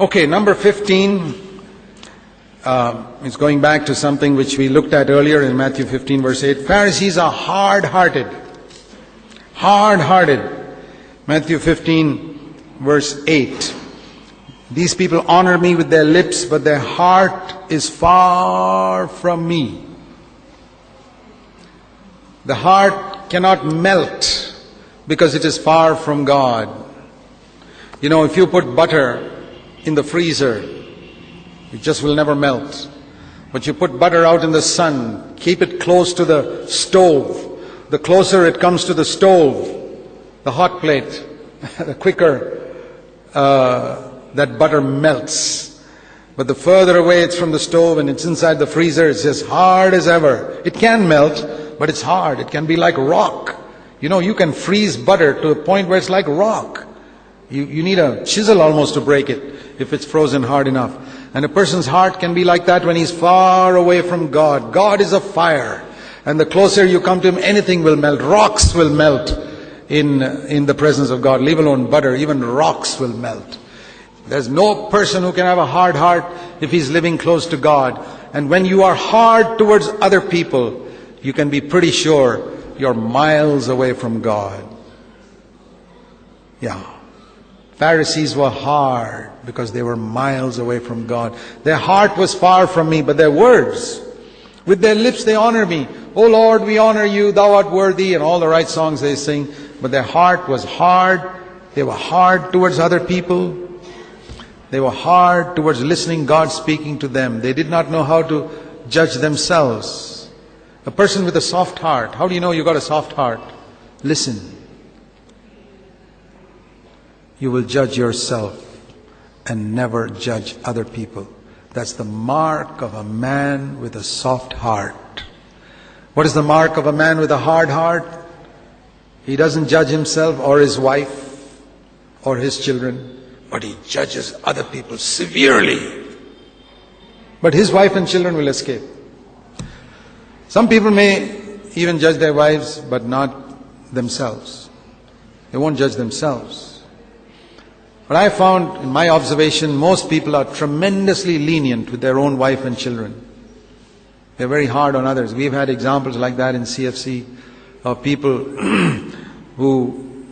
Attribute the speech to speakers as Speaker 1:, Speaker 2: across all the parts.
Speaker 1: Okay, number 15 is going back to something which we looked at earlier in Matthew 15 verse 8. Pharisees are hard-hearted. Hard-hearted. Matthew 15 verse 8. These people honor me with their lips, but their heart is far from me. The heart cannot melt because it is far from God. You know, if you put butter in the freezer, it just will never melt. But you put butter out in the sun, keep it close to the stove. The closer it comes to the stove, the hot plate, the quicker that butter melts. But the further away it's from the stove and it's inside the freezer, it's as hard as ever. It can melt, but it's hard. It can be like rock. You know, you can freeze butter to a point where it's like rock. You need a chisel almost to break it if it's frozen hard enough. And a person's heart can be like that when he's far away from God. God is a fire. And the closer you come to Him, anything will melt. Rocks will melt in the presence of God. Leave alone butter, even rocks will melt. There's no person who can have a hard heart if he's living close to God. And when you are hard towards other people, you can be pretty sure you're miles away from God. Yeah. Pharisees were hard because they were miles away from God. Their heart was far from me, but their words, with their lips they honor me. O Lord, we honor you, thou art worthy, and all the right songs they sing. But their heart was hard. They were hard towards other people. They were hard towards listening God speaking to them. They did not know how to judge themselves. A person with a soft heart, how do you know you got a soft heart? Listen. You will judge yourself and never judge other people. That's the mark of a man with a soft heart. What is the mark of a man with a hard heart? He doesn't judge himself or his wife or his children, but he judges other people severely. But his wife and children will escape. Some people may even judge their wives, but not themselves. They won't judge themselves. But I found, in my observation, most people are tremendously lenient with their own wife and children. They're very hard on others. We've had examples like that in CFC of people who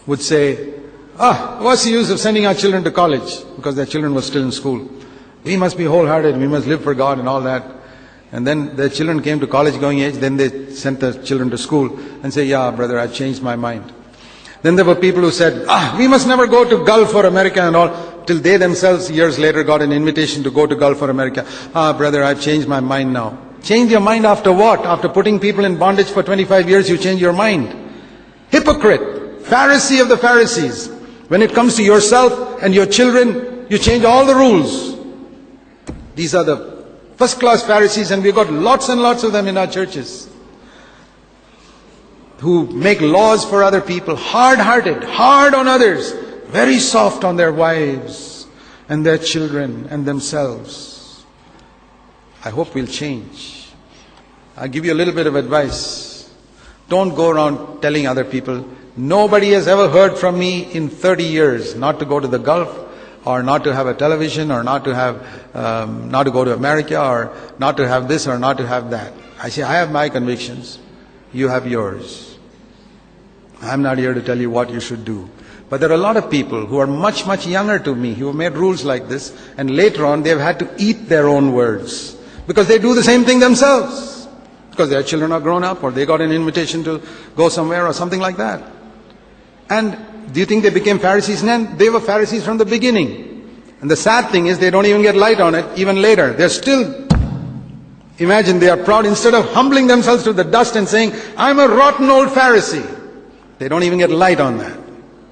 Speaker 1: would say, what's the use of sending our children to college? Because their children were still in school. We must be wholehearted, we must live for God and all that. And then their children came to college going age, then they sent their children to school and say, yeah, brother, I've changed my mind. Then there were people who said, we must never go to Gulf or America and all, till they themselves years later got an invitation to go to Gulf or America. Brother, I've changed my mind now. Change your mind after what? After putting people in bondage for 25 years, you change your mind. Hypocrite, Pharisee of the Pharisees. When it comes to yourself and your children, you change all the rules. These are the first-class Pharisees, and we've got lots and lots of them in our churches, who make laws for other people, hard-hearted, hard on others, very soft on their wives and their children and themselves. I hope we'll change. I'll give you a little bit of advice. Don't go around telling other people, nobody has ever heard from me in 30 years not to go to the Gulf, or not to have a television, or not to go to America, or not to have this or not to have that. I say, I have my convictions. You have yours. I'm not here to tell you what you should do. But there are a lot of people who are much, much younger to me who have made rules like this, and later on they've had to eat their own words. Because they do the same thing themselves. Because their children are grown up, or they got an invitation to go somewhere or something like that. And do you think they became Pharisees then? They were Pharisees from the beginning. And the sad thing is they don't even get light on it even later. They're still, imagine they are proud, instead of humbling themselves to the dust and saying, I'm a rotten old Pharisee. They don't even get light on that,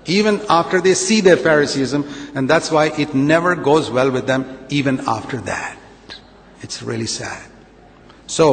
Speaker 1: even after they see their Phariseeism, and that's why it never goes well with them even after that. It's really sad. So